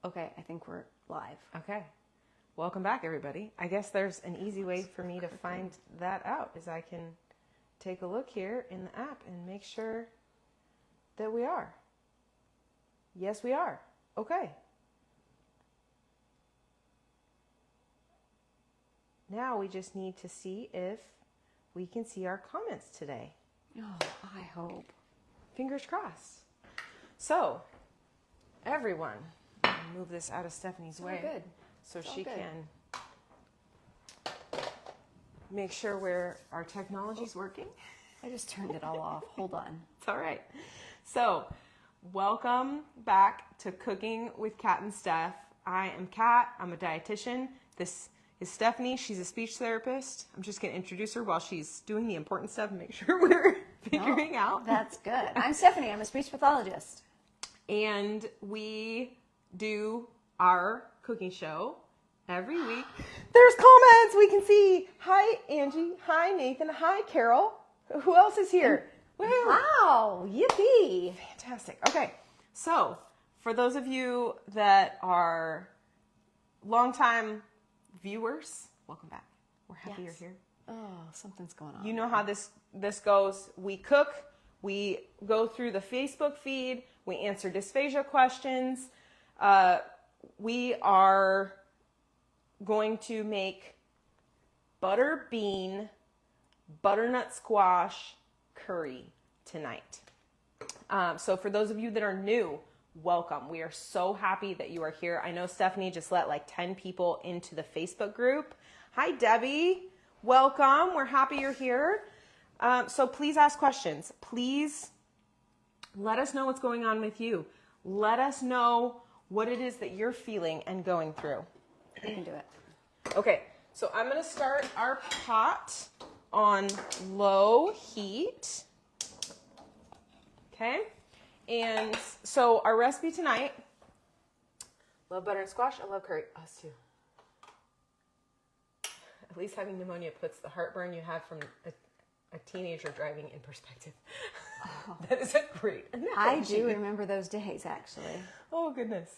Okay, I think we're live. Okay. Welcome back, everybody. I guess there's an easy way for me to find that out, is I can take a look here in the app and make sure that we are. Yes, we are. Okay. Now we just need to see if we can see our comments today. Oh, I hope. Fingers crossed. So, everyone, I'll move this out of Stephanie's way. Good. So It's all she good. can make sure our technology's working. I just turned it all off. Hold on. It's all right. So, welcome back to Cooking with Kat and Steph. I am Kat. I'm a dietitian. This is Stephanie. She's a speech therapist. I'm just going to introduce her while she's doing the important stuff and make sure we're figuring out. That's good. I'm Stephanie. I'm a speech pathologist. And we do our cooking show every week. There's comments we can see. Hi, Angie. Hi, Nathan. Hi, Carol. Who else is here? Woohoo. Wow. Yippee. Fantastic. Okay. So, for those of you that are longtime viewers, welcome back. We're happy you're here. Oh, something's going on. You know how this goes. We cook. We go through the Facebook feed. We answer dysphagia questions. We are going to make butter bean, butternut squash curry tonight. So for those of you that are new, welcome. We are so happy that you are here. I know Stephanie just let like 10 people into the Facebook group. Hi, Debbie. Welcome. We're happy you're here. So please ask questions. Please let us know what's going on with you. Let us know what it is that you're feeling and going through. You can do it. Okay, so I'm going to start our pot on low heat. Okay, and so our recipe tonight, love butter and squash, I love curry. Us too. At least having pneumonia puts the heartburn you have from a teenager driving in perspective. Oh. That is a great analogy. I do remember those days, actually. Oh, goodness.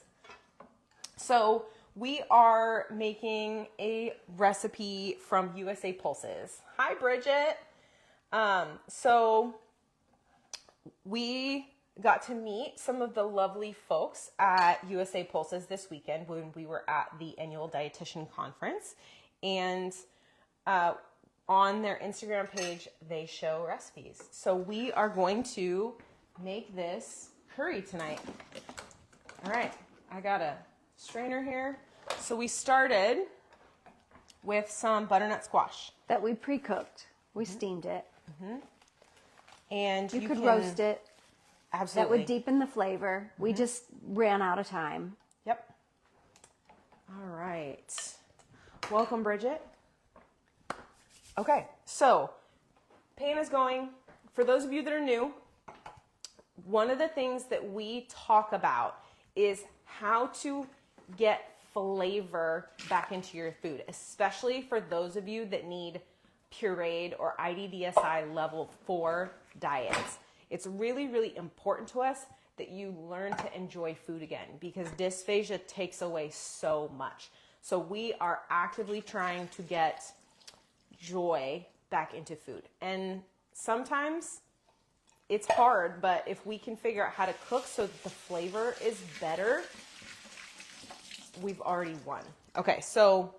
So we are making a recipe from USA Pulses. Hi, Bridget. So we got to meet some of the lovely folks at USA Pulses this weekend when we were at the annual dietitian conference. And on their Instagram page, they show recipes. So we are going to make this curry tonight. All right, I got a strainer here. So we started with some butternut squash. That we pre-cooked. We steamed it. Mm-hmm. And you could can roast it. Absolutely. That would deepen the flavor. Mm-hmm. We just ran out of time. Yep. All right. Welcome, Bridget. Okay, so pan is going. For those of you that are new, one of the things that we talk about is how to get flavor back into your food, especially for those of you that need pureed or IDDSI level 4 diets. It's really, really important to us that you learn to enjoy food again because dysphagia takes away so much. So we are actively trying to get joy back into food. And sometimes it's hard, but if we can figure out how to cook so that the flavor is better, we've already won. Okay, so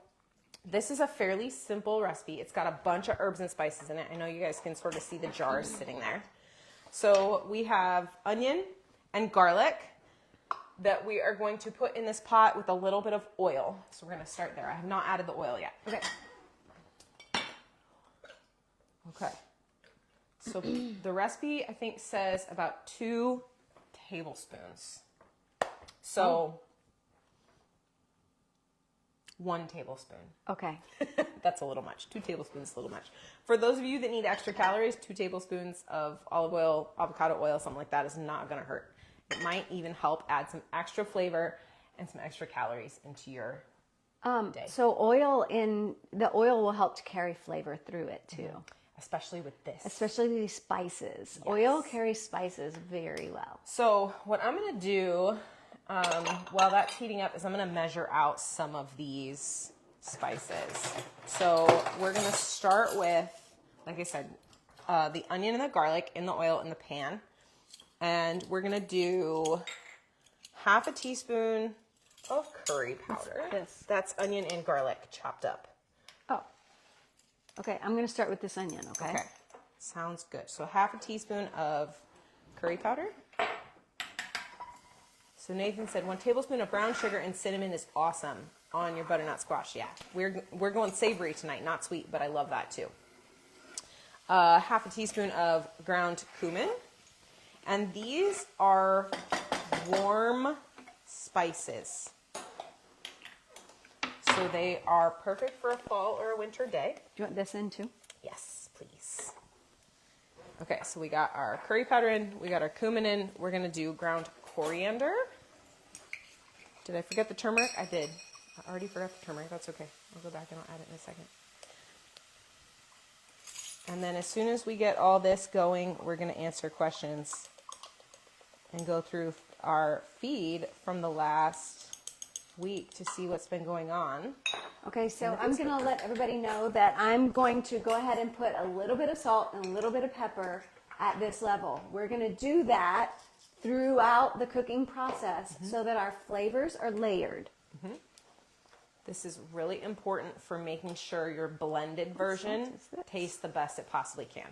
this is a fairly simple recipe. It's got a bunch of herbs and spices in it. I know you guys can sort of see the jars sitting there. So we have onion and garlic that we are going to put in this pot with a little bit of oil. So we're going to start there. I have not added the oil yet. Okay. So the recipe, I think, says about 2 tablespoons. So 1 tablespoon. Okay. That's a little much. 2 tablespoons is a little much. For those of you that need extra calories, 2 tablespoons of olive oil, avocado oil, something like that is not going to hurt. It might even help add some extra flavor and some extra calories into your day. So the oil will help to carry flavor through it too. Mm-hmm. Especially with this. Especially these spices. Yes. Oil carries spices very well. So what I'm going to do, while that's heating up is I'm going to measure out some of these spices. So we're going to start with, like I said, the onion and the garlic in the oil in the pan. And we're going to do half a teaspoon of curry powder. This. That's onion and garlic chopped up. Oh. Okay, I'm going to start with this onion, okay? Okay. Sounds good. So half a teaspoon of curry powder. So Nathan said 1 tablespoon of brown sugar and cinnamon is awesome on your butternut squash. Yeah, we're going savory tonight, not sweet, but I love that too. Half a teaspoon of ground cumin. And these are warm spices. So they are perfect for a fall or a winter day. Do you want this in too? Yes, please. Okay, so we got our curry powder in, we got our cumin in. We're going to do ground coriander. Did I forget the turmeric? I did. I already forgot the turmeric. That's okay. I'll go back and I'll add it in a second. And then as soon as we get all this going, we're going to answer questions and go through our feed from the last week to see what's been going on. Okay, so I'm going to let everybody know that I'm going to go ahead and put a little bit of salt and a little bit of pepper at this level. We're going to do that throughout the cooking process so that our flavors are layered. This is really important for making sure your blended version tastes the best it possibly can.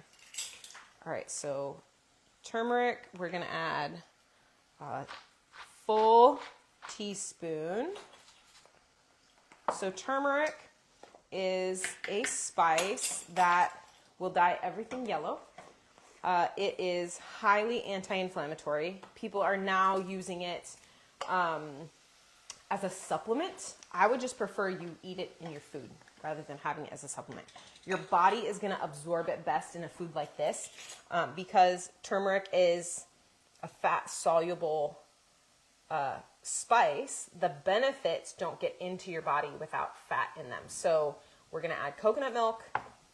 All right, so turmeric, we're going to add a full teaspoon. So turmeric is a spice that will dye everything yellow. It is highly anti-inflammatory. People are now using it as a supplement. I would just prefer you eat it in your food rather than having it as a supplement. Your body is going to absorb it best in a food like this because turmeric is a fat-soluble spice. The benefits don't get into your body without fat in them. So we're going to add coconut milk,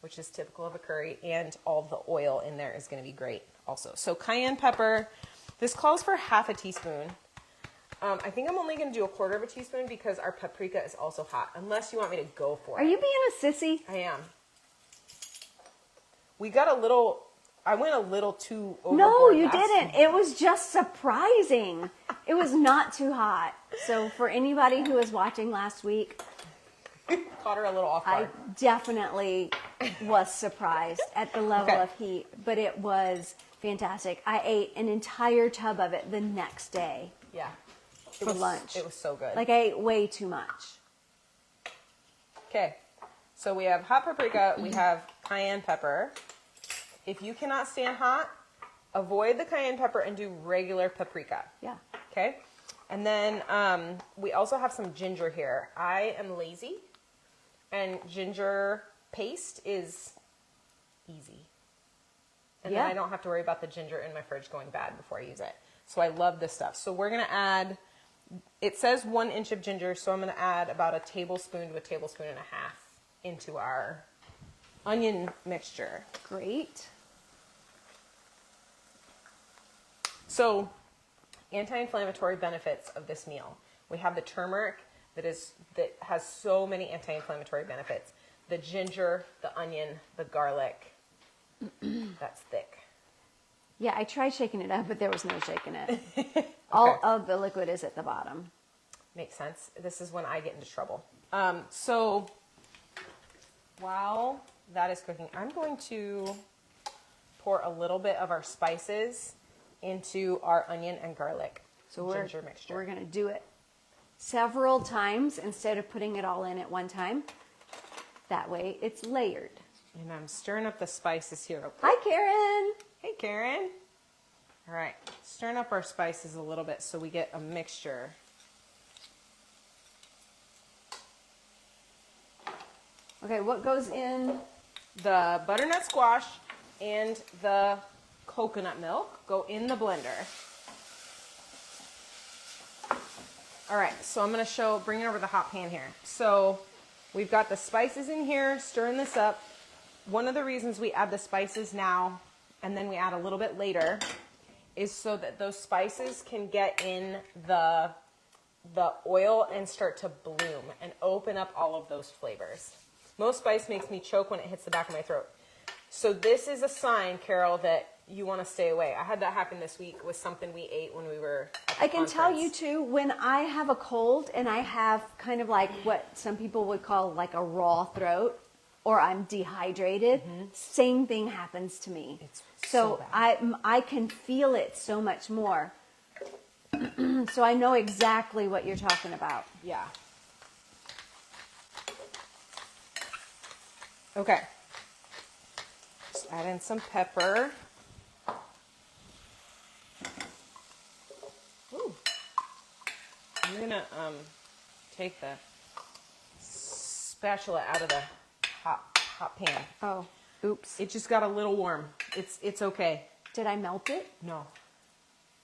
which is typical of a curry, and all the oil in there is going to be great also. So cayenne pepper, this calls for half a teaspoon. I think I'm only going to do 1/4 teaspoon because our paprika is also hot, unless you want me to go for it. Are you being a sissy? I am. We got a little, I went a little too overboard. No, you didn't. It was just surprising. It was not too hot. So for anybody who was watching last week, Caught her a little off I guard. definitely was surprised at the level of heat, but it was fantastic. I ate an entire tub of it the next day. Yeah. For lunch. It was so good. Like I ate way too much. Okay, so we have hot paprika, we have cayenne pepper. If you cannot stand hot, avoid the cayenne pepper and do regular paprika. Yeah. Okay, and then we also have some ginger here. I am lazy, and ginger paste is easy. And then I don't have to worry about the ginger in my fridge going bad before I use it. So I love this stuff. So we're going to add, it says 1 inch of ginger, so I'm going to add about 1 tablespoon to 1.5 tablespoons into our onion mixture. Great. So, anti-inflammatory benefits of this meal. We have the turmeric that has so many anti-inflammatory benefits. The ginger, the onion, the garlic. That's thick. Yeah, I tried shaking it up, but there was no shaking it. All of the liquid is at the bottom. Makes sense. This is when I get into trouble. So while that is cooking, I'm going to pour a little bit of our spices into our onion and garlic ginger mixture. We're going to do it several times instead of putting it all in at one time. That way it's layered. And I'm stirring up the spices here. Hi, Karen. Hey, Karen. All right, stirring up our spices a little bit so we get a mixture. Okay, what goes in? The butternut squash and the coconut milk go in the blender. All right, so I'm going to bring it over the hot pan here. So we've got the spices in here, stirring this up. One of the reasons we add the spices now and then we add a little bit later is so that those spices can get in the the oil and start to bloom and open up all of those flavors. Most spice makes me choke when it hits the back of my throat. So this is a sign, Carol, that you want to stay away. I had that happen this week with something we ate when we were at the I can tell you conference. too, when I have a cold and I have kind of like what some people would call like a raw throat, or I'm dehydrated, same thing happens to me. It's so so bad. I can feel it so much more. So I know exactly what you're talking about. Yeah. Okay. Just add in some pepper. Ooh. I'm gonna take the spatula out of the hot pan. Oh, oops. It just got a little warm. It's okay. Did I melt it? No,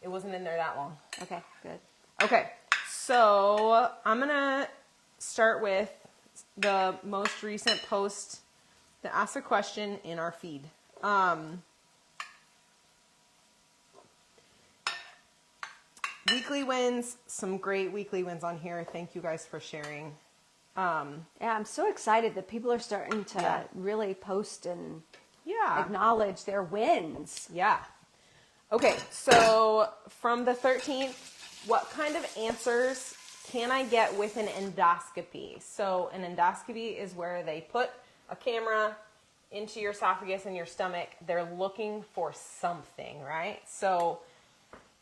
it wasn't in there that long. Okay, good. Okay, so I'm gonna start with the most recent post that asked a question in our feed. Weekly wins, some great weekly wins on here. Thank you guys for sharing. Yeah, I'm so excited that people are starting to Yeah. really post and Yeah. acknowledge their wins. Yeah. Okay, so from the 13th, what kind of answers can I get with an endoscopy? So an endoscopy is where they put a camera into your esophagus and your stomach. They're looking for something, right? So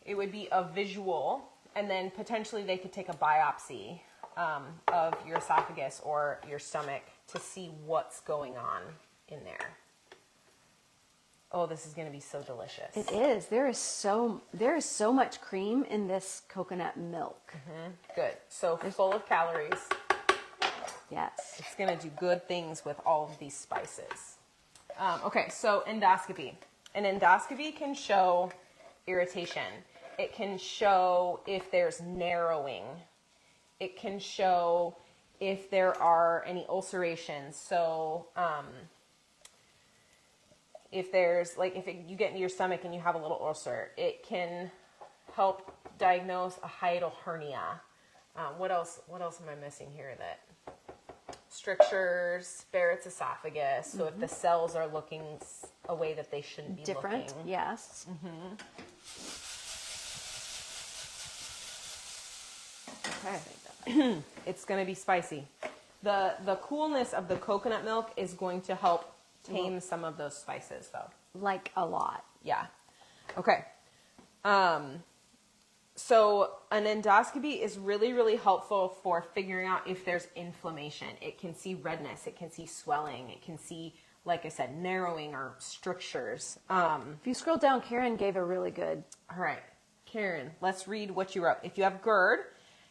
it would be a visual, and then potentially they could take a biopsy of your esophagus or your stomach to see what's going on in there. Oh, this is going to be so delicious. It is. There is so much cream in this coconut milk. Good. So full of calories. Yes. It's going to do good things with all of these spices. Okay, so endoscopy. An endoscopy can show irritation. It can show if there's narrowing. It can show if there are any ulcerations. So if there's, like, you get into your stomach and you have a little ulcer, it can help diagnose a hiatal hernia. What else am I missing here? That strictures, Barrett's esophagus. So if the cells are looking a way that they shouldn't be Different. looking. Yes. Okay. It's going to be spicy. The coolness of the coconut milk is going to help tame some of those spices, though. Like a lot. Yeah. Okay. So an endoscopy is really, really helpful for figuring out if there's inflammation. It can see redness. It can see swelling. It can see, like I said, narrowing or strictures. If you scroll down, Karen gave a really good. All right. Karen, let's read what you wrote. If you have GERD,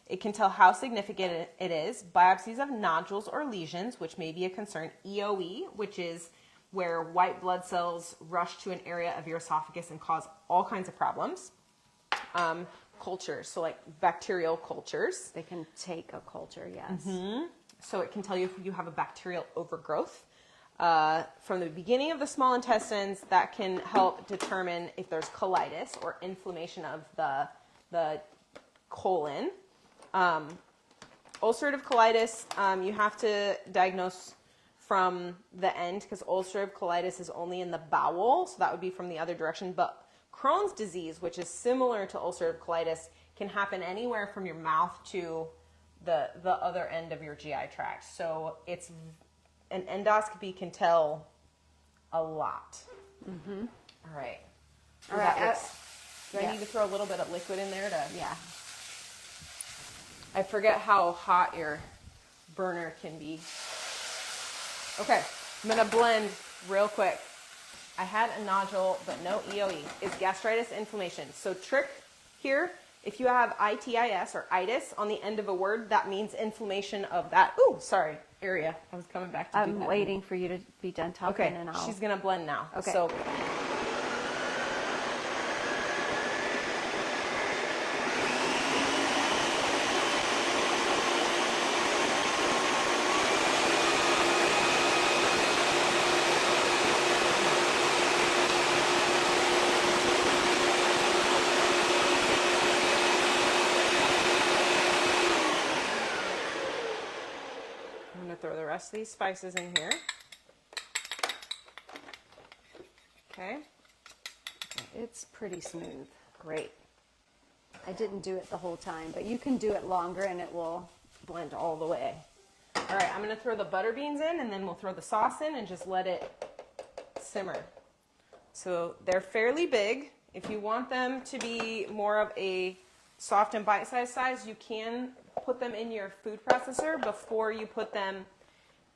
it can tell how significant it is. Biopsies of nodules or lesions, which may be a concern. EOE, which is where white blood cells rush to an area of your esophagus and cause all kinds of problems. Cultures, so like bacterial cultures. They can take a culture, yes. So it can tell you if you have a bacterial overgrowth. From the beginning of the small intestines, that can help determine if there's colitis or inflammation of the colon. Ulcerative colitis, you have to diagnose from the end because ulcerative colitis is only in the bowel, so that would be from the other direction. But Crohn's disease, which is similar to ulcerative colitis, can happen anywhere from your mouth to the other end of your GI tract. So it's an endoscopy can tell a lot. All right. All right. Do I need to throw a little bit of liquid in there to? Yeah. I forget how hot your burner can be. Okay, I'm gonna blend real quick. I had a nodule, but no EOE. Is gastritis inflammation. So trick here, if you have itis or itis on the end of a word, that means inflammation of that, area. I was coming back to do I'm that. waiting for you to be done talking, Okay, and I'll. she's gonna blend now. Okay. So throw the rest of these spices in here. Okay. It's pretty smooth. Great. I didn't do it the whole time, but you can do it longer and it will blend all the way. All right, I'm going to throw the butter beans in, and then we'll throw the sauce in and just let it simmer. So they're fairly big. If you want them to be more of a soft and bite-sized size, you can put them in your food processor before you put them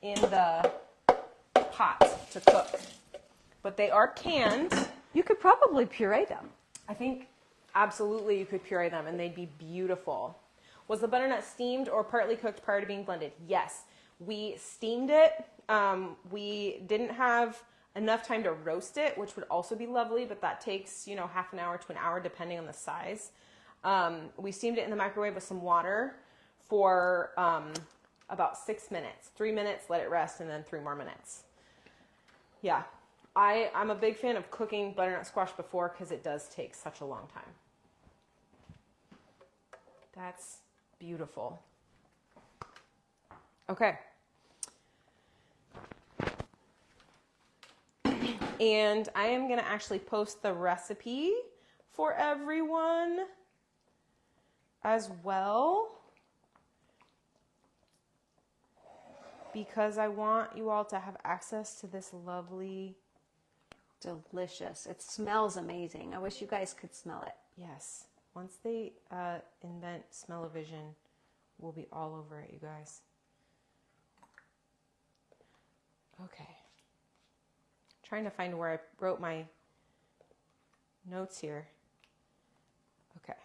in the pot to cook. But they are canned. You could probably puree them. I think absolutely you could puree them and they'd be beautiful. Was the butternut steamed or partly cooked prior to being blended? Yes, we steamed it. We didn't have enough time to roast it, which would also be lovely, but that takes, you know, half an hour to an hour depending on the size. We steamed it in the microwave with some water for about 6 minutes. 3 minutes, let it rest, and then 3 more minutes. Yeah, I'm a big fan of cooking butternut squash before because it does take such a long time. That's beautiful. Okay. And I am going to actually post the recipe for everyone as well, because I want you all to have access to this lovely, delicious. It smells amazing. I wish you guys could smell it. yes, once they invent smell-o-vision, we'll be all over it, you guys. Okay. Trying to find where I wrote my notes here. Okay.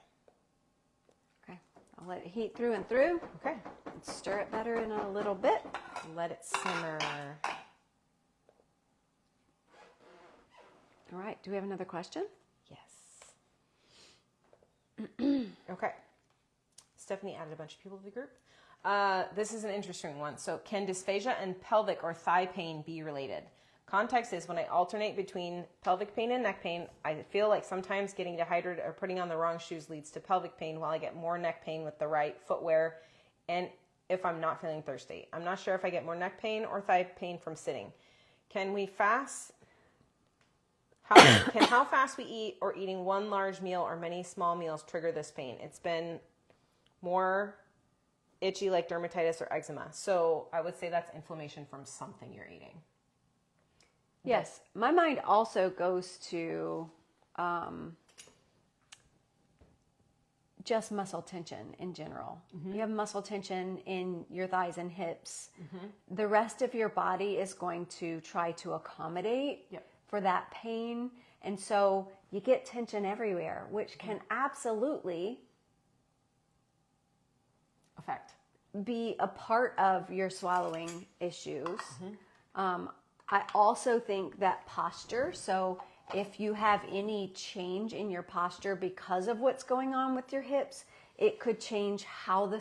Okay. I'll let it heat through and through. Okay. And stir it better in a little bit. Let it simmer. All right. Do we have another question? Yes. Okay. Stephanie added a bunch of people to the group. This is an interesting one. So, can dysphagia and pelvic or thigh pain be related? Context is when I alternate between pelvic pain and neck pain, I feel like sometimes getting dehydrated or putting on the wrong shoes leads to pelvic pain while I get more neck pain with the right footwear and if I'm not feeling thirsty. I'm not sure if I get more neck pain or thigh pain from sitting. Can we fast? How fast we eat or eating one large meal or many small meals trigger this pain? It's been more itchy like dermatitis or eczema. So I would say that's inflammation from something you're eating. Yes. My mind also goes to just muscle tension in general. Mm-hmm. You have muscle tension in your thighs and hips. Mm-hmm. The rest of your body is going to try to accommodate for that pain. And so you get tension everywhere, which can absolutely be a part of your swallowing issues. Mm-hmm. I also think that posture, so if you have any change in your posture because of what's going on with your hips, it could change how the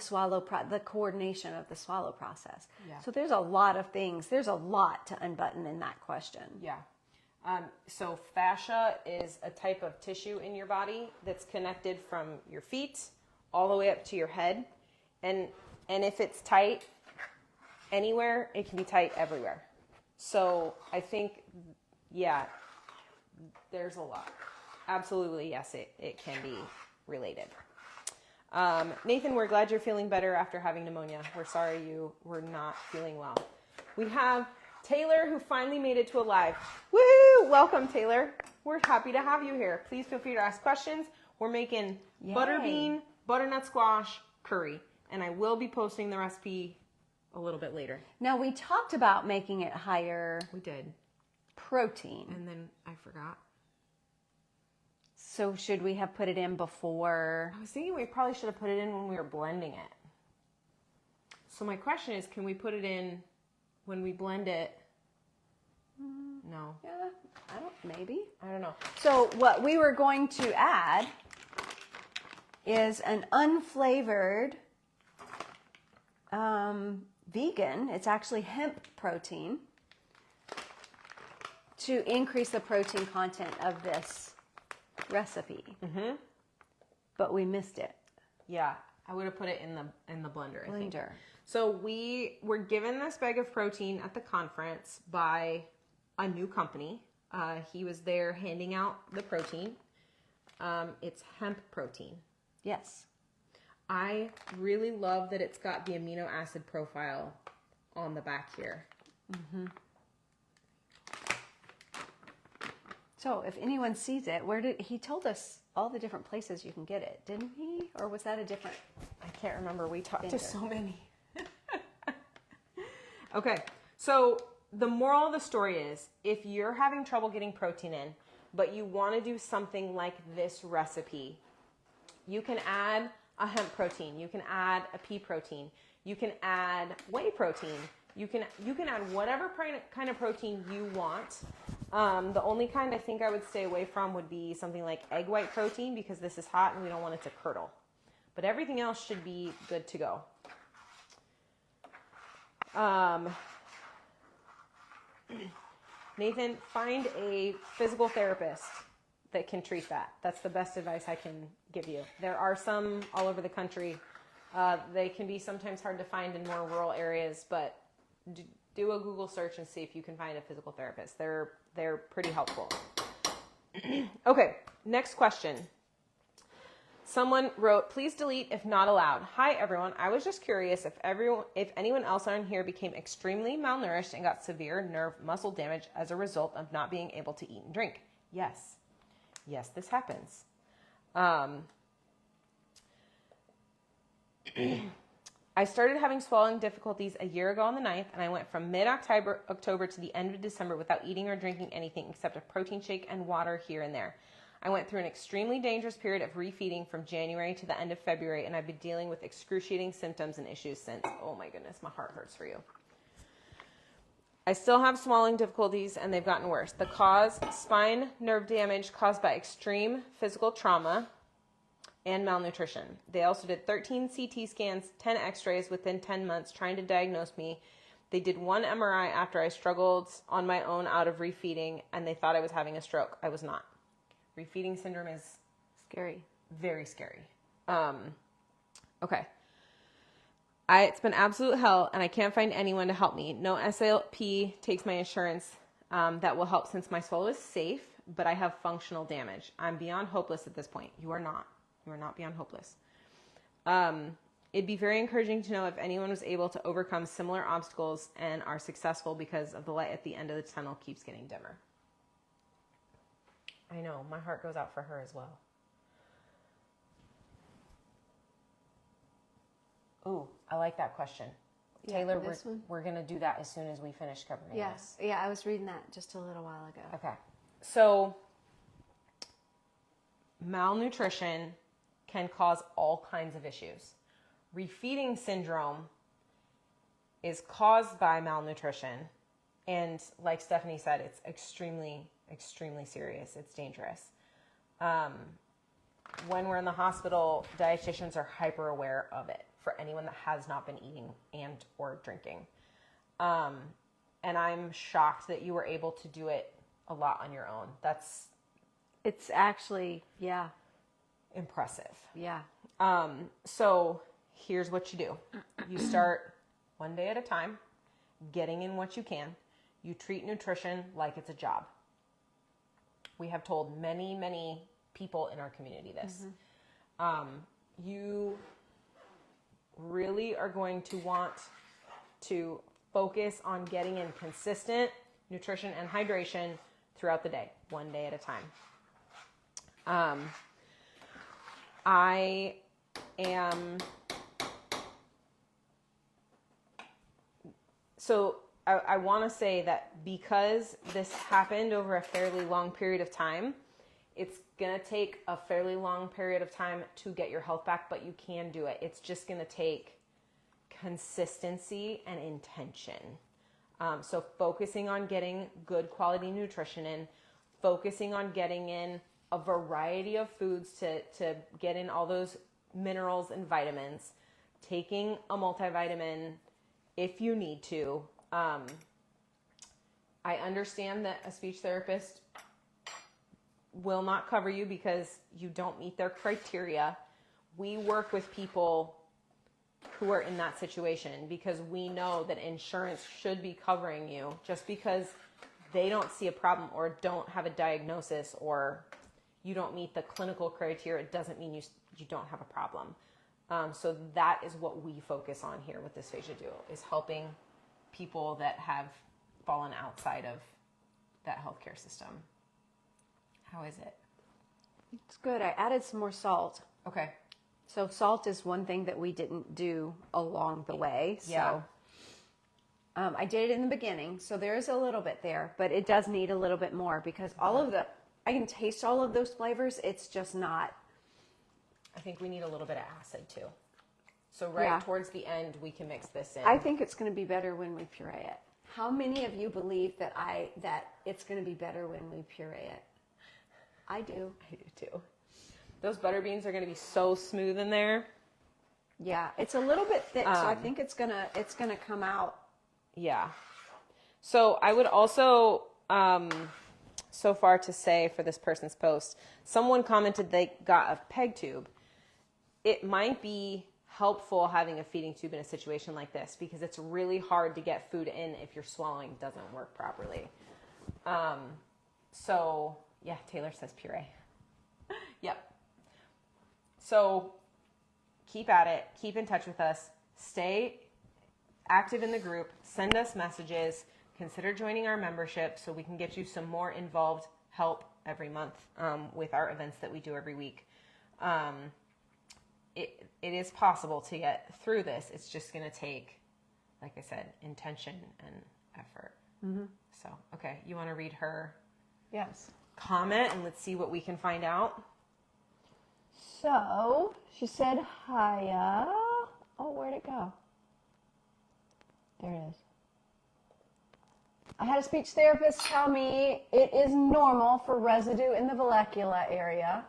the coordination of the swallow process. Yeah. So there's a lot of things. There's a lot to unbutton in that question. Yeah. So fascia is a type of tissue in your body that's connected from your feet all the way up to your head. And if it's tight anywhere, it can be tight everywhere. So I think, yeah, there's a lot. Absolutely, yes, it can be related. Nathan, we're glad you're feeling better after having pneumonia. We're sorry you were not feeling well. We have Taylor, who finally made it to a live. Woo! Welcome, Taylor. We're happy to have you here. Please feel free to ask questions. We're making butterbean, butternut squash, curry, and I will be posting the recipe a little bit later. Now, we talked about making it higher. We did. Protein. And then I forgot. So should we have put it in before? I was thinking we probably should have put it in when we were blending it. So my question is, can we put it in when we blend it? No. Yeah, maybe. I don't know. So what we were going to add is an unflavored vegan, it's actually hemp protein, to increase the protein content of this recipe. Mm-hmm. But we missed it. Yeah. I would have put it in the blender, I think. Blender. So we were given this bag of protein at the conference by a new company. He was there handing out the protein. It's hemp protein. Yes. I really love that it's got the amino acid profile on the back here. Mm-hmm. So if anyone sees it, he told us all the different places you can get it, didn't he? Or was that a different? I can't remember. We talked vendor? to so many. Okay, so the moral of the story is, if you're having trouble getting protein in, but you want to do something like this recipe, you can add a hemp protein, you can add a pea protein, you can add whey protein, you can add whatever kind of protein you want. The only kind I think I would stay away from would be something like egg white protein, because this is hot and we don't want it to curdle. But everything else should be good to go. Nathan, find a physical therapist that can treat that. That's the best advice I can give you. There are some all over the country. They can be sometimes hard to find in more rural areas, but do a Google search and see if you can find a physical therapist. They're pretty helpful. Okay, next question. Someone wrote, please delete if not allowed. Hi everyone, I was just curious if anyone else on here became extremely malnourished and got severe nerve muscle damage as a result of not being able to eat and drink. Yes, this happens. I started having swallowing difficulties a year ago on the 9th, and I went from mid-October to the end of December without eating or drinking anything except a protein shake and water here and there. I went through an extremely dangerous period of refeeding from January to the end of February, and I've been dealing with excruciating symptoms and issues since. Oh my goodness, my heart hurts for you. I still have swallowing difficulties, and they've gotten worse. The cause, spine nerve damage caused by extreme physical trauma and malnutrition. They also did 13 CT scans, 10 x-rays within 10 months trying to diagnose me. They did one MRI after I struggled on my own out of refeeding, and they thought I was having a stroke. I was not. Refeeding syndrome is Scary. very scary. Okay. It's been absolute hell, and I can't find anyone to help me. No SLP takes my insurance that will help since my swallow is safe, but I have functional damage. I'm beyond hopeless at this point. You are not. You are not beyond hopeless. It'd be very encouraging to know if anyone was able to overcome similar obstacles and are successful because of the light at the end of the tunnel keeps getting dimmer. I know, my heart goes out for her as well. Ooh, I like that question. Yeah, Taylor, this one? we're going to do that as soon as we finish covering this. Yes. Yeah, I was reading that just a little while ago. Okay. So, malnutrition can cause all kinds of issues. Refeeding syndrome is caused by malnutrition. And like Stephanie said, it's extremely serious. It's dangerous. When we're in the hospital, dietitians are hyper aware of it for anyone that has not been eating and or drinking. And I'm shocked that you were able to do it a lot on your own. It's actually, yeah. Impressive. Yeah. So here's what you do. You start one day at a time, getting in what you can. You treat nutrition like it's a job. We have told many people in our community this. Mm-hmm. You really are going to want to focus on getting in consistent nutrition and hydration throughout the day, one day at a time. I want to say that because this happened over a fairly long period of time, it's going to take a fairly long period of time to get your health back, but you can do it. It's just going to take consistency and intention. So focusing on getting good quality nutrition in, focusing on getting in a variety of foods to get in all those minerals and vitamins, taking a multivitamin if you need to. I understand that a speech therapist will not cover you because you don't meet their criteria. we work with people who are in that situation because we know that insurance should be covering you. Just because they don't see a problem or don't have a diagnosis or you don't meet the clinical criteria, it doesn't mean you don't have a problem. So that is what we focus on here with Dysphagia Duo, is helping people that have fallen outside of that healthcare system. How is it? It's good. I added some more salt. Okay. So salt is one thing that we didn't do along the way. Yeah. So I did it in the beginning, so there is a little bit there, but it does need a little bit more because I can taste all of those flavors. It's just not. I think we need a little bit of acid too. So towards the end, we can mix this in. I think it's going to be better when we puree it. How many of you believe that it's going to be better when we puree it? I do. I do too. Those butter beans are going to be so smooth in there. Yeah, it's a little bit thick, so I think it's gonna come out. Yeah. So I would also, so far to say for this person's post, someone commented they got a peg tube. It might be helpful having a feeding tube in a situation like this because it's really hard to get food in if your swallowing doesn't work properly. So yeah, Taylor says puree. Yep. So keep at it. Keep in touch with us. Stay active in the group. Send us messages. Consider joining our membership so we can get you some more involved help every month with our events that we do every week. It is possible to get through this. It's just going to take, like I said, intention and effort. Mm-hmm. So, okay, you want to read her comment and let's see what we can find out? So, she said, hiya. Oh, where'd it go? There it is. I had a speech therapist tell me it is normal for residue in the vallecula area, ?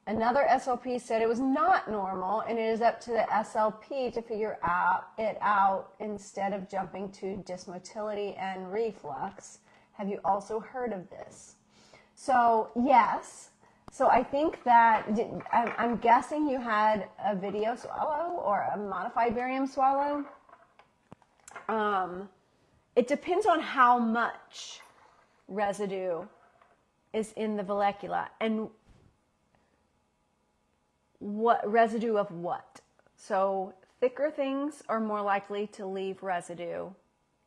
Another SLP said it was not normal and it is up to the SLP to figure it out instead of jumping to dysmotility and reflux. Have you also heard of this? So, yes. So I think that, I'm guessing you had a video swallow or a modified barium swallow. It depends on how much residue is in the vallecula and what residue of what. So thicker things are more likely to leave residue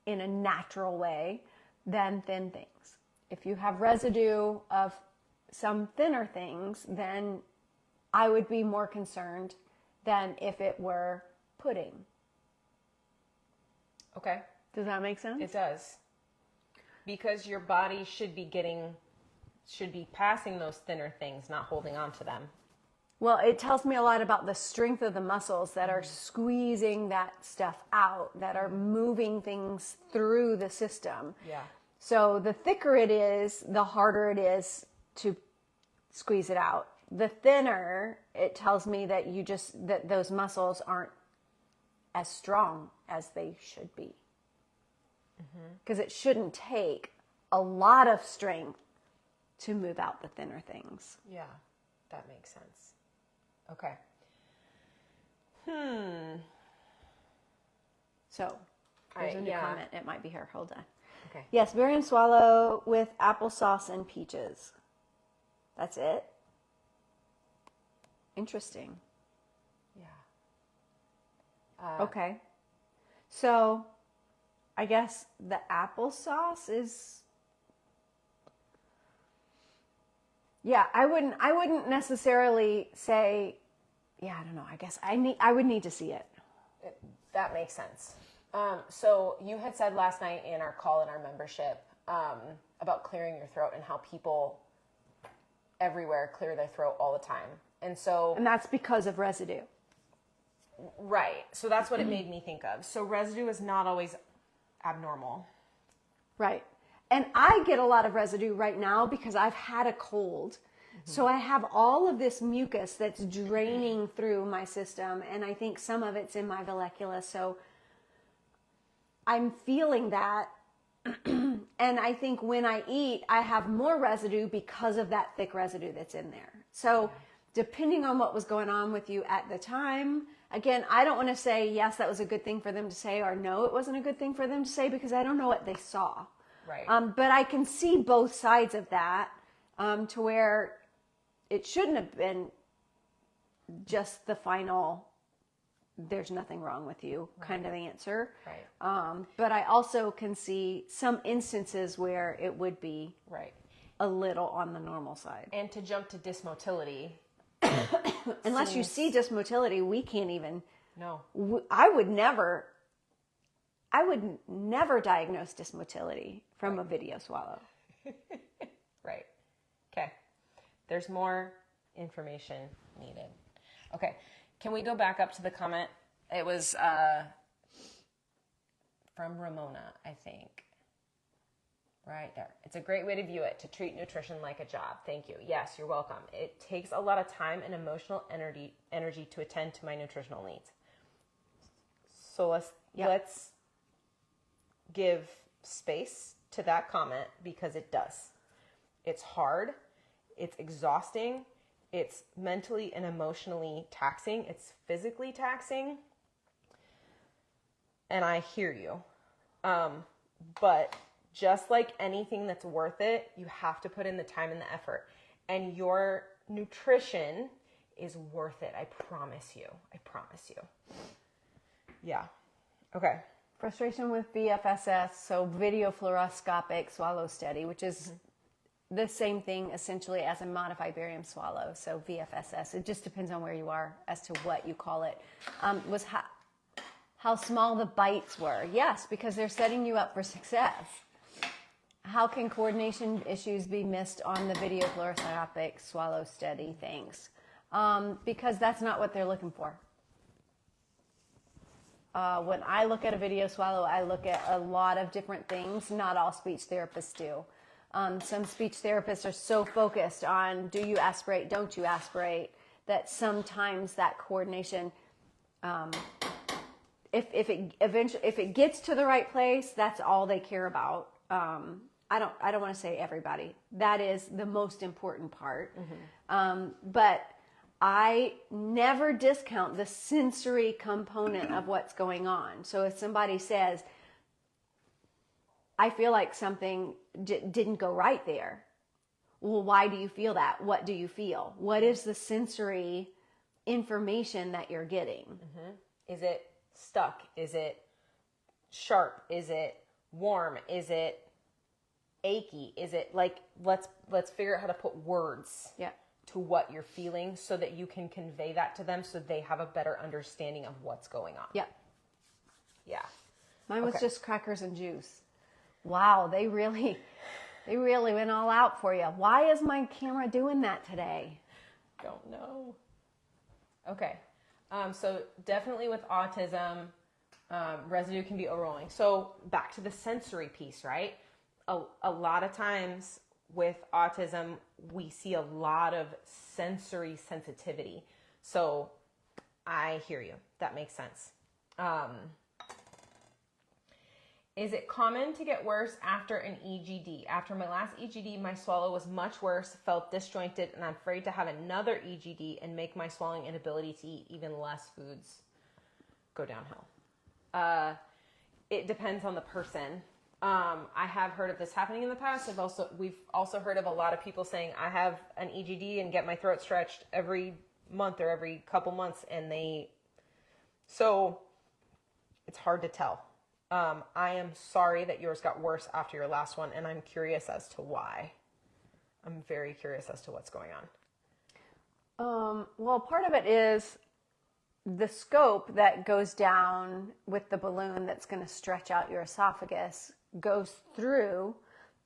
in a natural way than thin things. If you have residue of some thinner things, then I would be more concerned than if it were pudding. Okay. Does that make sense? It does. Because your body should be passing those thinner things, not holding on to them. Well, it tells me a lot about the strength of the muscles that are squeezing that stuff out, that are moving things through the system. Yeah. So the thicker it is, the harder it is to squeeze it out. The thinner, it tells me that that those muscles aren't as strong as they should be. Because it shouldn't take a lot of strength to move out the thinner things. Yeah, that makes sense. Okay. So, there's a new comment. It might be her. Hold on. Okay. Yes, barium swallow with applesauce and peaches. That's it? Interesting. Yeah. Okay. So, I guess the applesauce is... Yeah, I wouldn't necessarily say... Yeah, I don't know. I guess I would need to see it. That makes sense. So you had said last night in our call in our membership about clearing your throat and how people everywhere clear their throat all the time. And that's because of residue. Right. So that's what it made me think of. So residue is not always abnormal. Right. And I get a lot of residue right now because I've had a cold. So I have all of this mucus that's draining through my system, and I think some of it's in my vallecula. So I'm feeling that. And I think when I eat, I have more residue because of that thick residue that's in there. So depending on what was going on with you at the time. Again, I don't want to say, yes, that was a good thing for them to say, or no, it wasn't a good thing for them to say, because I don't know what they saw. Right. But I can see both sides of that, to where it shouldn't have been just the final, there's nothing wrong with you kind of answer. Right. But I also can see some instances where it would be Right. a little on the normal side. And to jump to dysmotility. Unless you see dysmotility, we can't even. No. I would never diagnose dysmotility from a video swallow. Right. Okay. There's more information needed. Okay. Can we go back up to the comment? It was from Ramona, I think. Right there. It's a great way to view it, to treat nutrition like a job. Thank you. Yes, you're welcome. It takes a lot of time and emotional energy to attend to my nutritional needs. So let's give space to that comment, because it does. It's hard. It's exhausting. It's mentally and emotionally taxing. It's physically taxing. And I hear you. But just like anything that's worth it, you have to put in the time and the effort. And your nutrition is worth it. I promise you. I promise you. Yeah. Okay. Frustration with VFSS, so video fluoroscopic swallow steady, which is the same thing essentially as a modified barium swallow, so VFSS. It just depends on where you are as to what you call it. Was how small the bites were. Yes, because they're setting you up for success. How can coordination issues be missed on the video fluoroscopic swallow steady? Thanks. Because that's not what they're looking for. When I look at a video swallow, I look at a lot of different things. Not all speech therapists do. Some speech therapists are so focused on, do you aspirate, don't you aspirate, that sometimes that coordination, if it gets to the right place, that's all they care about. I don't want to say everybody. That is the most important part. But I never discount the sensory component of what's going on. So if somebody says, I feel like something didn't go right there. Well, why do you feel that? What do you feel? What is the sensory information that you're getting? Is it stuck? Is it sharp? Is it warm? Is it achy? Is it like, let's figure out how to put words to what you're feeling, so that you can convey that to them, so they have a better understanding of what's going on. Yeah. Mine was just crackers and juice. Wow, they really went all out for you. Why is my camera doing that today? Don't know. Okay. So definitely with autism, residue can be overwhelming. So back to the sensory piece, right? A lot of times with autism, we see a lot of sensory sensitivity. So I hear you. That makes sense. Is it common to get worse after an EGD? After my last EGD, my swallow was much worse, felt disjointed, and I'm afraid to have another EGD and make my swallowing inability to eat even less foods go downhill. It depends on the person. I have heard of this happening in the past. We've also heard of a lot of people saying, I have an EGD and get my throat stretched every month or every couple months, so it's hard to tell. I am sorry that yours got worse after your last one, and I'm curious as to why. I'm very curious as to what's going on. Well, part of it is the scope that goes down with the balloon that's going to stretch out your esophagus goes through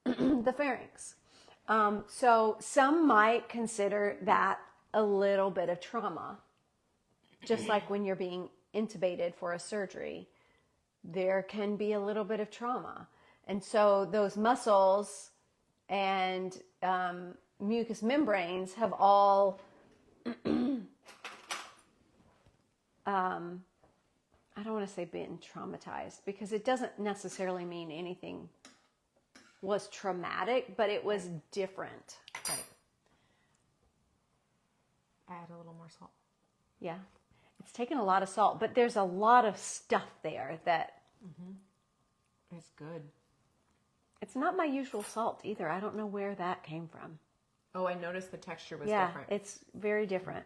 the pharynx. So some might consider that a little bit of trauma, just like when you're being intubated for a surgery. There can be a little bit of trauma. And so those muscles and mucous membranes have all, I don't want to say been traumatized, because it doesn't necessarily mean anything was traumatic, but it was different. Right. Add a little more salt. Yeah. It's taken a lot of salt, but there's a lot of stuff there that... It's good. It's not my usual salt either. I don't know where that came from. Oh, I noticed the texture was Yeah, different. it's very different.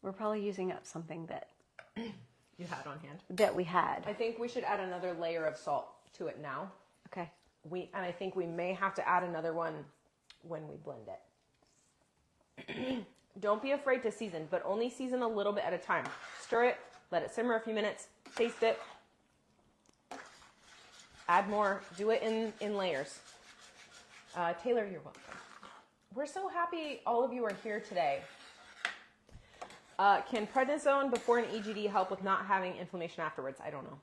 We're probably using up something that You had on hand. that we had. I think we should add another layer of salt to it now. Okay. And I think we may have to add another one when we blend it. Don't be afraid to season, but only season a little bit at a time. Stir it, let it simmer a few minutes, taste it, add more, do it in layers. Taylor, you're welcome. We're so happy all of you are here today. Can prednisone before an EGD help with not having inflammation afterwards? I don't know.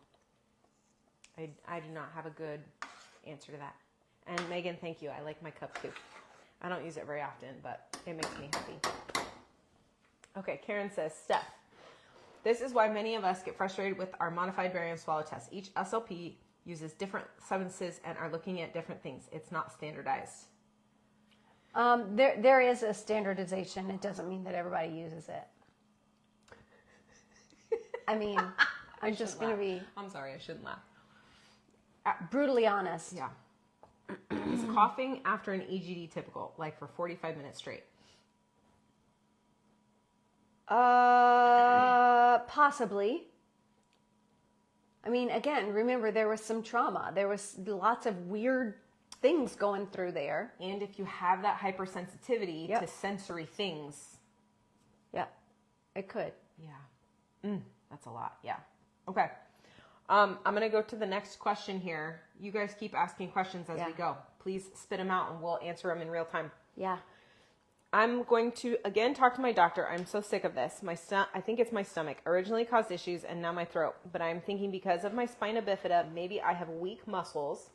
I do not have a good answer to that. And Megan, thank you. I like my cup too. I don't use it very often, but it makes me happy. Okay, Karen says, Steph, this is why many of us get frustrated with our modified barium swallow test. Each SLP uses different substances and are looking at different things. It's not standardized. There is a standardization. It doesn't mean that everybody uses it. I mean, I'm just going to be... I'm sorry, I shouldn't laugh. brutally honest. Yeah. Is coughing after an EGD typical, like for 45 minutes straight? Possibly. I mean, again, remember there was some trauma. There was lots of weird things going through there. And if you have that hypersensitivity to sensory things. Yeah, it could. Yeah. That's a lot. Yeah. Okay. I'm going to go to the next question here. You guys keep asking questions as we go. Please spit them out and we'll answer them in real time. Yeah. I'm going to, again, talk to my doctor. I'm so sick of this. I think it's my stomach. Originally caused issues and now my throat. But I'm thinking because of my spina bifida, maybe I have weak muscles.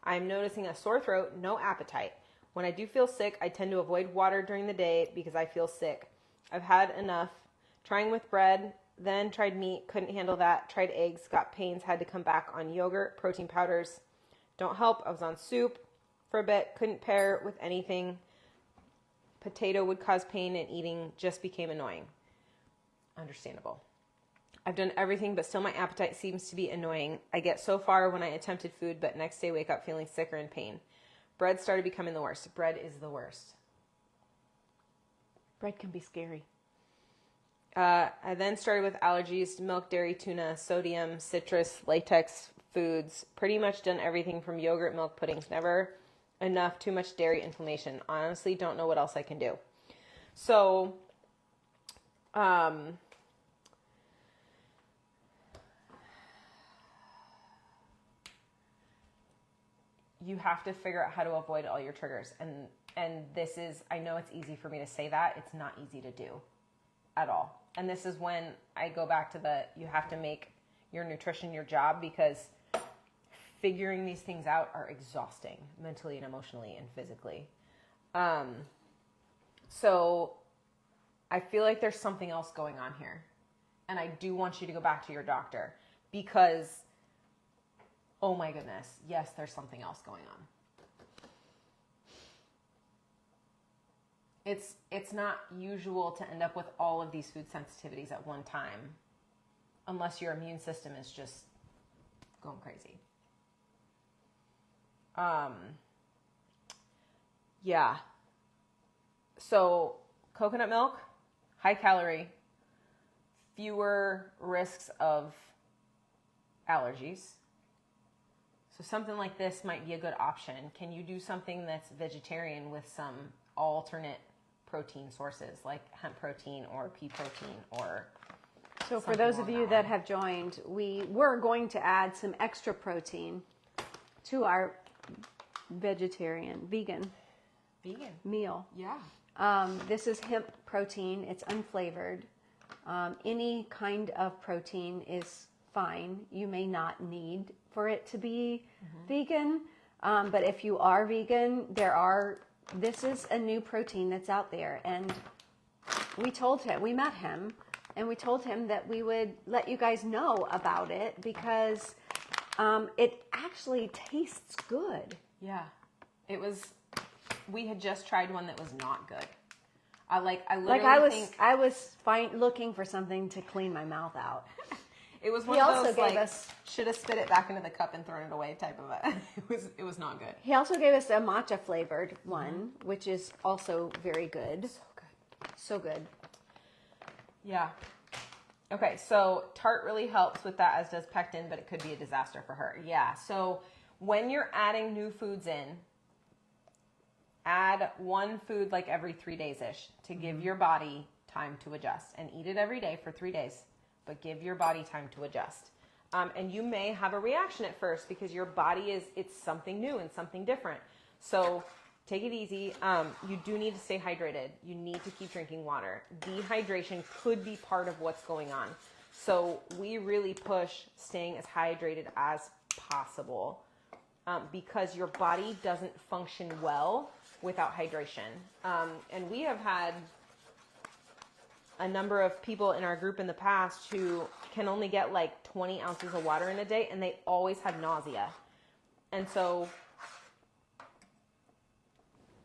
I'm noticing a sore throat, no appetite. When I do feel sick, I tend to avoid water during the day because I feel sick. I've had enough. Trying with bread, then tried meat, couldn't handle that. Tried eggs, got pains, had to come back on yogurt, protein powders. Don't help. I was on soup for a bit, couldn't pair with anything. Potato would cause pain and eating just became annoying. Understandable. I've done everything, but still my appetite seems to be annoying. I get so far when I attempted food, but next day wake up feeling sick or in pain. Bread started becoming the worst. Bread is the worst. Bread can be scary. I then started with allergies to milk, dairy, tuna, sodium, citrus, latex foods. Pretty much done everything from yogurt, milk, puddings. Never enough, too much dairy, inflammation. Honestly, don't know what else I can do. So, you have to figure out how to avoid all your triggers. And this is, I know it's easy for me to say that. It's not easy to do at all. And this is when I go back to you have to make your nutrition your job, because figuring these things out are exhausting mentally and emotionally and physically. So I feel like there's something else going on here. And I do want you to go back to your doctor because, oh my goodness, yes, there's something else going on. It's not usual to end up with all of these food sensitivities at one time unless your immune system is just going crazy. Yeah. So coconut milk, high calorie, fewer risks of allergies. So something like this might be a good option. Can you do something that's vegetarian with some alternate protein sources like hemp protein or pea protein or... So for those of you that have joined, we were going to add some extra protein to our vegan meal. Yeah. This is hemp protein. It's unflavored. Any kind of protein is fine. You may not need for it to be vegan, but if you are vegan, this is a new protein that's out there, and we met him, and we told him that we would let you guys know about it because it actually tastes good. Yeah. We had just tried one that was not good. I literally think I was looking for something to clean my mouth out. it was one of those should have spit it back into the cup and thrown it away type of a. It was not good. He also gave us a matcha flavored one, which is also very good. So good. So good. Yeah. Okay, so tart really helps with that, as does pectin, but it could be a disaster for her. Yeah. So when you're adding new foods in, add one food like every 3 days-ish to give your body time to adjust, and eat it every day for 3 days, but give your body time to adjust. And you may have a reaction at first because your body it's something new and something different. So take it easy. You do need to stay hydrated. You need to keep drinking water. Dehydration could be part of what's going on. So we really push staying as hydrated as possible because your body doesn't function well without hydration. And we have had a number of people in our group in the past who can only get like 20 ounces of water in a day, and they always had nausea. And so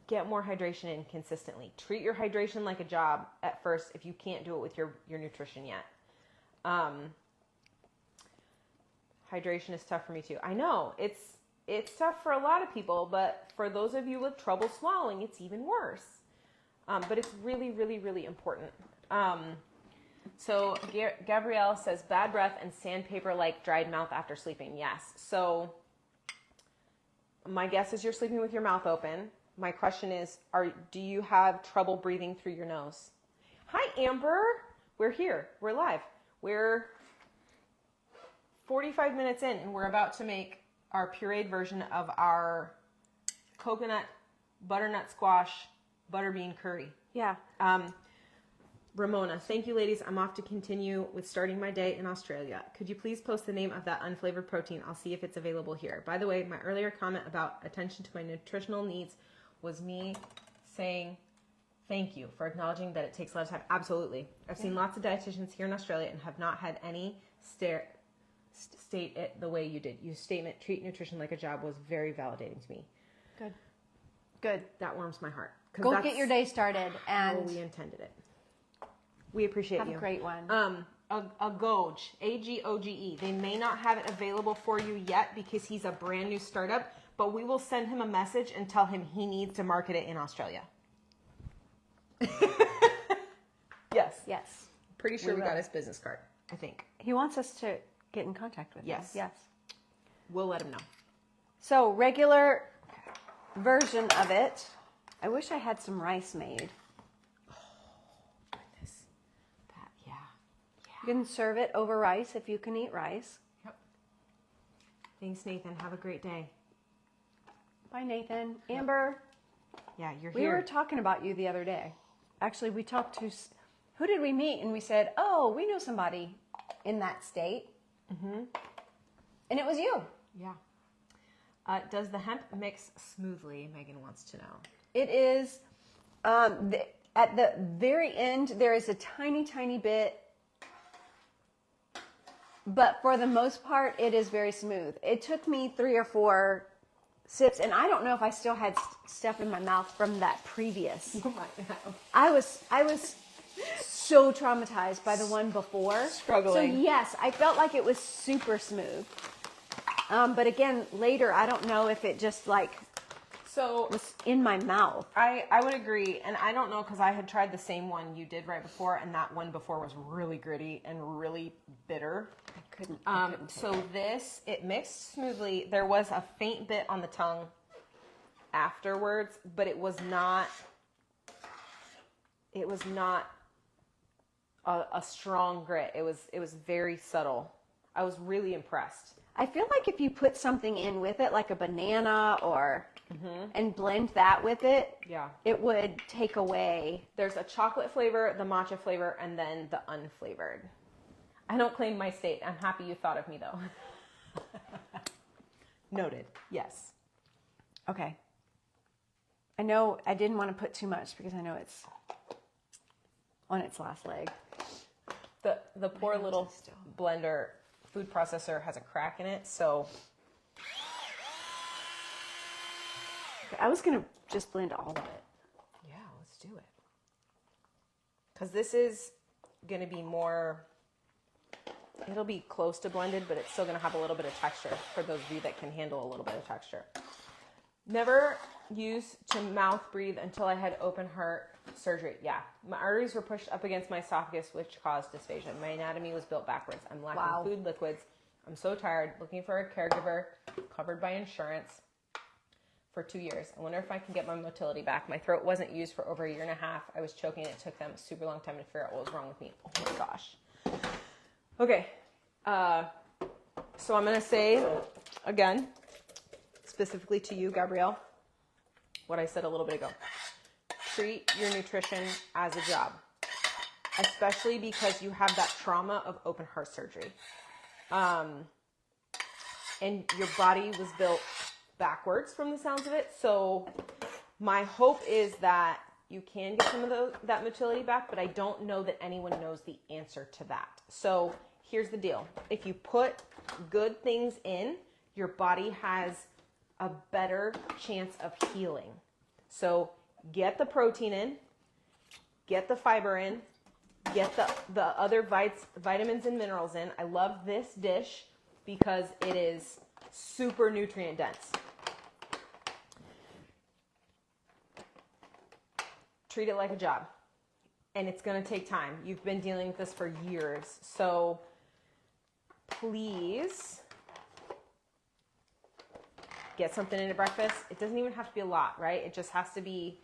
get more hydration in consistently. Treat your hydration like a job at first if you can't do it with your nutrition yet. Hydration is tough for me too. I know it's tough for a lot of people, but for those of you with trouble swallowing, it's even worse. But it's really, really, really important. So Gabrielle says bad breath and sandpaper like dried mouth after sleeping. Yes. So my guess is you're sleeping with your mouth open. My question is, do you have trouble breathing through your nose? Hi, Amber. We're here. We're live. We're 45 minutes in, and we're about to make our pureed version of our coconut butternut squash butterbean curry. Yeah. Ramona, thank you, ladies. I'm off to continue with starting my day in Australia. Could you please post the name of that unflavored protein? I'll see if it's available here. By the way, my earlier comment about attention to my nutritional needs was me saying thank you for acknowledging that it takes a lot of time. Absolutely. I've seen lots of dietitians here in Australia and have not had any state it the way you did. Your statement, treat nutrition like a job, was very validating to me. Good. Good. That warms my heart. Go get your day started, and how we intended it. We appreciate you. Have a great one. A Goge, A-G-O-G-E. They may not have it available for you yet because he's a brand new startup, but we will send him a message and tell him he needs to market it in Australia. Yes. Yes. Pretty sure we got his business card, I think. He wants us to get in contact with him. Yes. We'll let him know. So, regular version of it. I wish I had some rice made. You can serve it over rice if you can eat rice. Yep. Thanks, Nathan. Have a great day. Bye, Nathan. Amber. Yeah, you're We here. were talking about you the other day. Actually, we talked to, who did we meet? And we said, oh, we know somebody in that state. Mm-hmm. And it was you. Yeah. Does the hemp mix smoothly? Megan wants to know. It is, at the very end, there is a tiny, tiny bit. But for the most part, it is very smooth. It took me 3 or 4 sips, and I don't know if I still had stuff in my mouth from that previous. You might have. I was so traumatized by the one before. Struggling. So yes, I felt like it was super smooth. But again, later, I don't know if it just was in my mouth. I would agree, and I don't know because I had tried the same one you did right before, and that one before was really gritty and really bitter. I couldn't so it mixed smoothly. There was a faint bit on the tongue afterwards, but it was not a strong grit. It was very subtle. I was really impressed. I feel like if you put something in with it, like a banana and blend that with it, yeah, it would take away. There's a chocolate flavor, the matcha flavor, and then the unflavored. I don't claim my state. I'm happy you thought of me, though. Noted. Yes. Okay. I know I didn't want to put too much because I know it's on its last leg. The poor little blender food processor has a crack in it, so I was going to just blend all of it. yeah, let's do it. because this is going to be more, it'll be close to blended, but it's still going to have a little bit of texture for those of you that can handle a little bit of texture. Never used to mouth breathe until I had open heart surgery. Yeah, my arteries were pushed up against my esophagus, which caused dysphagia. My anatomy was built backwards. I'm lacking food, liquids. I'm so tired, looking for a caregiver covered by insurance for 2 years. I wonder if I can get my motility back. My throat wasn't used for over 1.5 years. I was choking. It took them a super long time to figure out what was wrong with me. Oh my gosh. Okay. So I'm going to say again, specifically to you, Gabrielle, what I said a little bit ago. Treat your nutrition as a job, especially because you have that trauma of open heart surgery. And your body was built backwards from the sounds of it. So my hope is that you can get some of that motility back, but I don't know that anyone knows the answer to that. So here's the deal. If you put good things in, your body has a better chance of healing. So get the protein in, get the fiber in, get the other vitamins and minerals in. I love this dish because it is super nutrient dense. Treat it like a job. And it's going to take time. You've been dealing with this for years. So please get something into breakfast. It doesn't even have to be a lot, right? It just has to be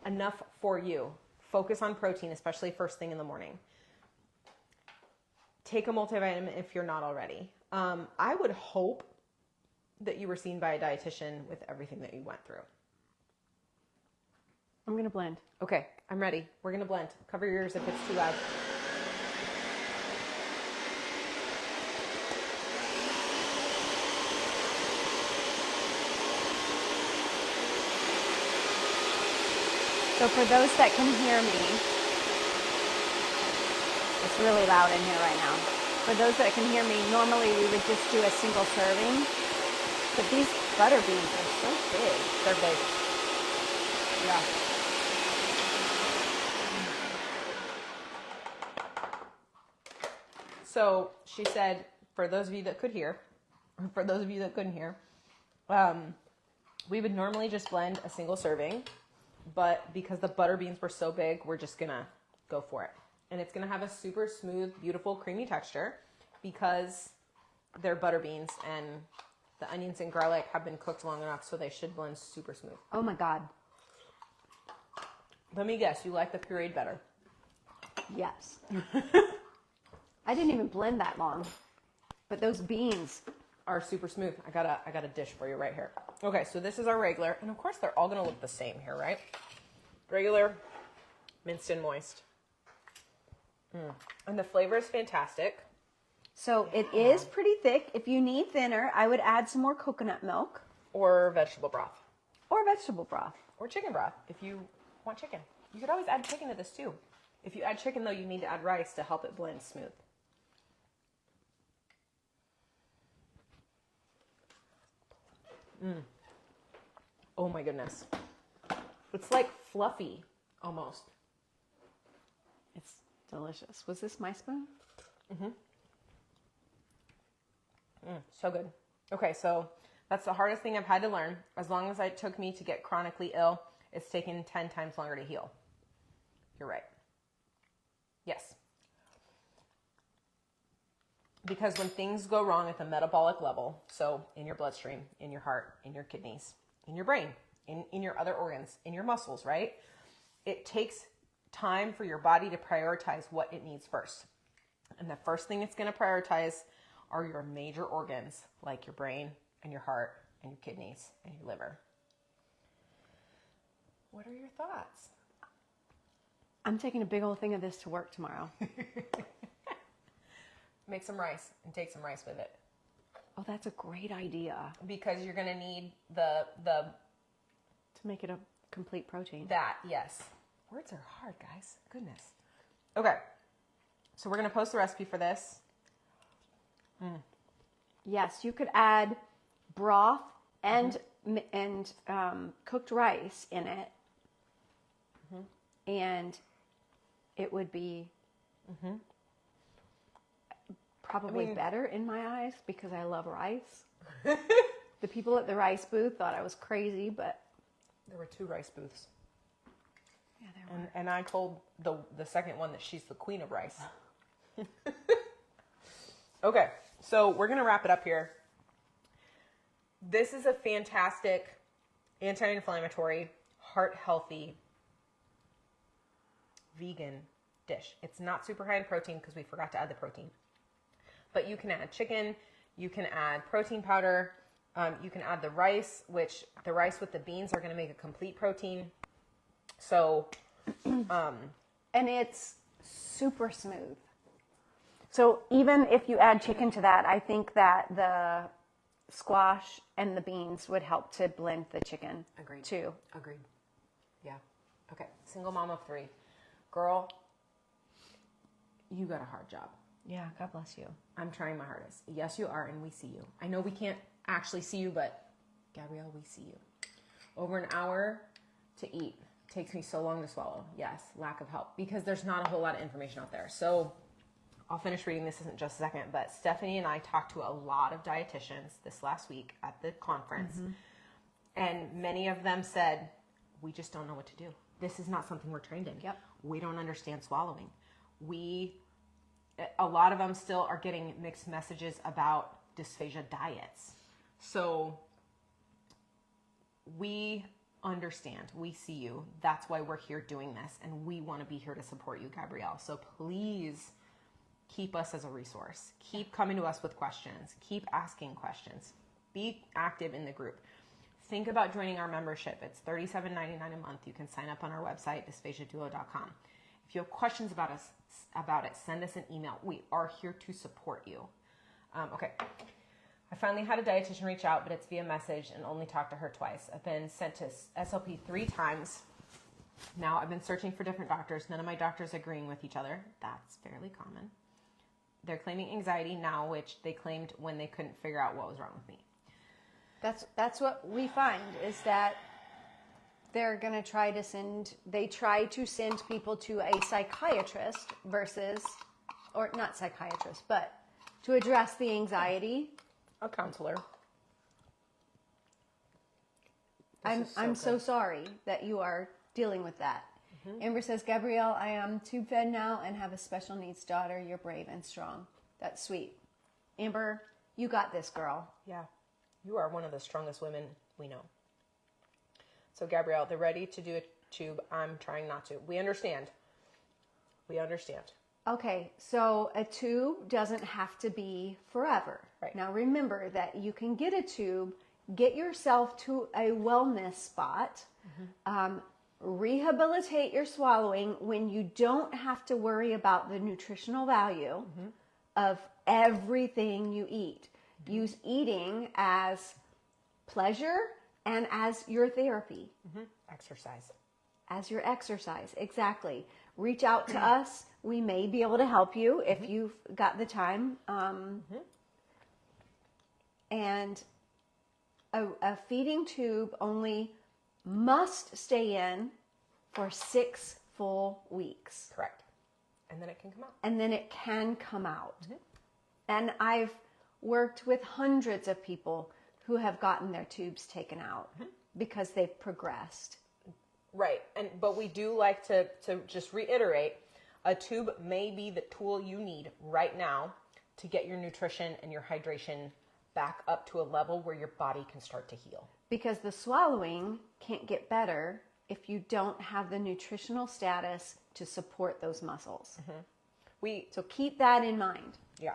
enough for you. Focus on protein, especially first thing in the morning. Take a multivitamin if you're not already. I would hope that you were seen by a dietitian with everything that you went through. I'm going to blend. Okay, I'm ready. We're going to blend. Cover your ears if it's too loud. So for those that can hear me, it's really loud in here right now. For those that can hear me, normally we would just do a single serving, but these butter beans are so big. They're big. Yeah. So she said, for those of you that could hear, or for those of you that couldn't hear, we would normally just blend a single serving, but because the butter beans were so big, we're just gonna go for it. And it's gonna have a super smooth, beautiful, creamy texture because they're butter beans and the onions and garlic have been cooked long enough, so they should blend super smooth. Oh my God. Let me guess, you like the pureed better? Yes. I didn't even blend that long, but those beans are super smooth. I got a dish for you right here. Okay, so this is our regular, and of course they're all gonna look the same here, right? Regular, minced and moist. And the flavor is fantastic. So it is pretty thick. If you need thinner, I would add some more coconut milk. Or vegetable broth. Or vegetable broth. Or chicken broth, if you want chicken. You could always add chicken to this too. If you add chicken though, you need to add rice to help it blend smooth. Oh my goodness. It's like fluffy, almost. It's delicious. Was this my spoon? So good. Okay, so that's the hardest thing I've had to learn. As long as it took me to get chronically ill, it's taken 10 times longer to heal. You're right. Yes. Because when things go wrong at the metabolic level, so in your bloodstream, in your heart, in your kidneys, in your brain, in your other organs, in your muscles, right? It takes time for your body to prioritize what it needs first. And the first thing it's going to prioritize are your major organs, like your brain and your heart and your kidneys and your liver. What are your thoughts? I'm taking a big old thing of this to work tomorrow. Make some rice and take some rice with it. Oh, that's a great idea. Because you're going to need the to make it a complete protein. That, yes. Words are hard, guys. Goodness. Okay. So we're going to post the recipe for this. Yes, you could add broth and cooked rice in it. And it would be probably better in my eyes because I love rice. The people at the rice booth thought I was crazy, but there were 2 rice booths. yeah, there were. And I told the second one that she's the queen of rice. Okay, so we're going to wrap it up here. This is a fantastic anti-inflammatory, heart-healthy, vegan dish. It's not super high in protein because we forgot to add the protein. But you can add chicken, you can add protein powder, you can add the rice, which the rice with the beans are going to make a complete protein. So, and it's super smooth. So even if you add chicken to that, I think that the squash and the beans would help to blend the chicken. Agreed. Too. Agreed. Yeah. Okay. Single mom of 3. Girl, you got a hard job. Yeah, God bless you. I'm trying my hardest. Yes, you are, and we see you. I know we can't actually see you, but Gabrielle, we see you. Over an hour to eat. Takes me so long to swallow. Yes, lack of help. Because there's not a whole lot of information out there. So I'll finish reading this in just a second, but Stephanie and I talked to a lot of dietitians this last week at the conference, and many of them said, we just don't know what to do. This is not something we're trained in. Yep. We don't understand swallowing. A lot of them still are getting mixed messages about dysphagia diets. So we understand. We see you. That's why we're here doing this, and we want to be here to support you, Gabrielle. So please keep us as a resource. Keep coming to us with questions. Keep asking questions. Be active in the group. Think about joining our membership. It's $37.99 a month. You can sign up on our website, dysphagiaduo.com. If you have questions about it, send us an email. We are here to support you. Okay. I finally had a dietitian reach out, but it's via message and only talked to her twice. I've been sent to SLP 3 times. Now I've been searching for different doctors. None of my doctors agreeing with each other. That's fairly common. They're claiming anxiety now, which they claimed when they couldn't figure out what was wrong with me. That's what we find is that they're going to try to send people to a psychiatrist versus, or not psychiatrist, but to address the anxiety. A counselor. I'm so sorry that you are dealing with that. Amber says, Gabrielle, I am tube fed now and have a special needs daughter. You're brave and strong. That's sweet. Amber, you got this, girl. Yeah. You are one of the strongest women we know. So, Gabrielle, they're ready to do a tube. I'm trying not to. We understand. We understand. Okay, so a tube doesn't have to be forever. Right. Now, remember that you can get a tube, get yourself to a wellness spot, rehabilitate your swallowing when you don't have to worry about the nutritional value of everything you eat. Use eating as pleasure and as your therapy. Exercise. As your exercise, exactly. Reach out to us. We may be able to help you if you've got the time. And a feeding tube only must stay in for 6 full weeks. Correct. And then it can come out. And then it can come out. And I've worked with hundreds of people who have gotten their tubes taken out because they've progressed. Right. But we do like to just reiterate, a tube may be the tool you need right now to get your nutrition and your hydration back up to a level where your body can start to heal. Because the swallowing can't get better if you don't have the nutritional status to support those muscles. So keep that in mind. Yeah.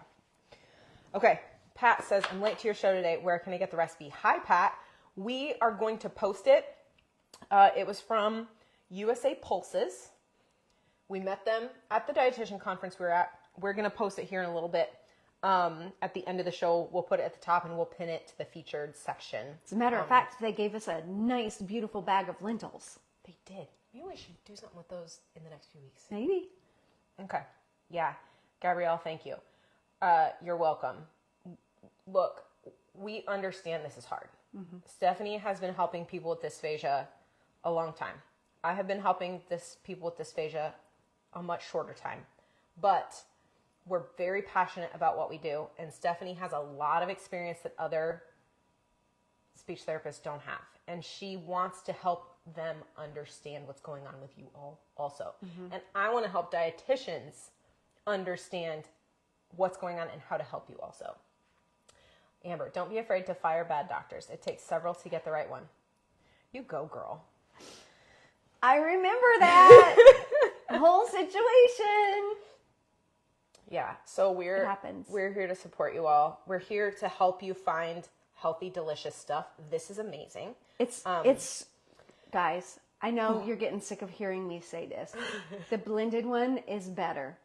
Okay. Pat says, I'm late to your show today. Where can I get the recipe? Hi, Pat. We are going to post it. It was from USA Pulses. We met them at the dietitian conference we were at. We're going to post it here in a little bit. At the end of the show, we'll put it at the top and we'll pin it to the featured section. As a matter of fact, they gave us a nice, beautiful bag of lentils. They did. Maybe we should do something with those in the next few weeks. Maybe. Okay. Yeah. Gabrielle, thank you. You're welcome. Look, we understand this is hard. Stephanie has been helping people with dysphagia a long time. I have been helping people with dysphagia a much shorter time. But we're very passionate about what we do, and Stephanie has a lot of experience that other speech therapists don't have. And she wants to help them understand what's going on with you all also. And I want to help dietitians understand what's going on and how to help you also. Amber, don't be afraid to fire bad doctors. It takes several to get the right one. You go, girl. I remember that whole situation. Yeah, so It happens. we're here to support you all. We're here to help you find healthy, delicious stuff. This is amazing. It's guys, I know you're getting sick of hearing me say this. The blended one is better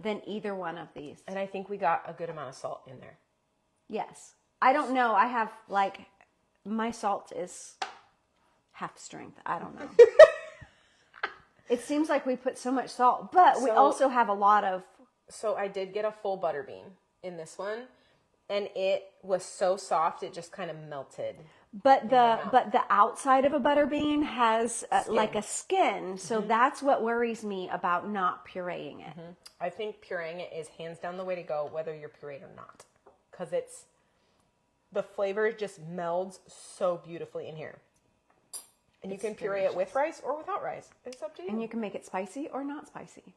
than either one of these. And I think we got a good amount of salt in there. Yes. I don't know. I have my salt is half strength. I don't know. It seems like we put so much salt, but we also have a lot of. So I did get a full butter bean in this one, and it was so soft it just kind of melted. But the outside of a butter bean has like a skin, so that's what worries me about not pureeing it. I think pureeing it is hands down the way to go, whether you're pureed or not, because the flavor just melds so beautifully in here. And you can puree it with rice or without rice. It's up to you. And you can make it spicy or not spicy.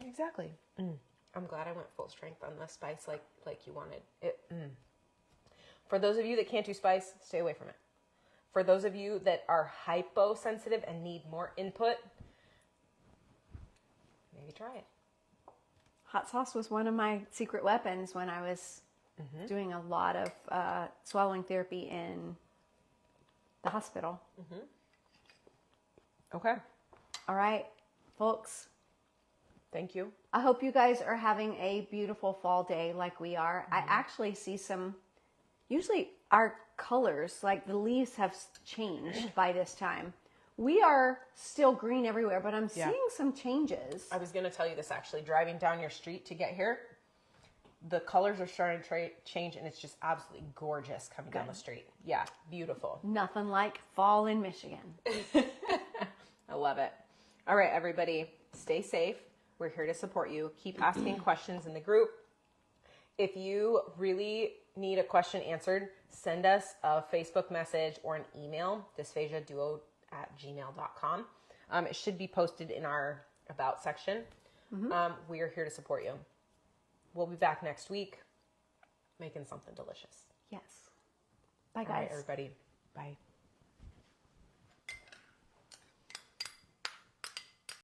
Exactly. I'm glad I went full strength on the spice like you wanted. For those of you that can't do spice, stay away from it. For those of you that are hyposensitive and need more input, maybe try it. Hot sauce was one of my secret weapons when I was doing a lot of swallowing therapy in the hospital. Okay. All right, folks. Thank you. I hope you guys are having a beautiful fall day like we are. I actually see usually our colors, like the leaves have changed by this time. We are still green everywhere, but I'm seeing some changes. I was going to tell you this actually. Driving down your street to get here, the colors are starting to change, and it's just absolutely gorgeous coming down the street. Yeah, beautiful. Nothing like fall in Michigan. I love it. All right, everybody, stay safe. We're here to support you. Keep asking questions in the group. If you really need a question answered, send us a Facebook message or an email, dysphagiaduo@gmail.com. It should be posted in our About section. We are here to support you. We'll be back next week making something delicious. Yes. Bye, guys. All right, everybody. Bye.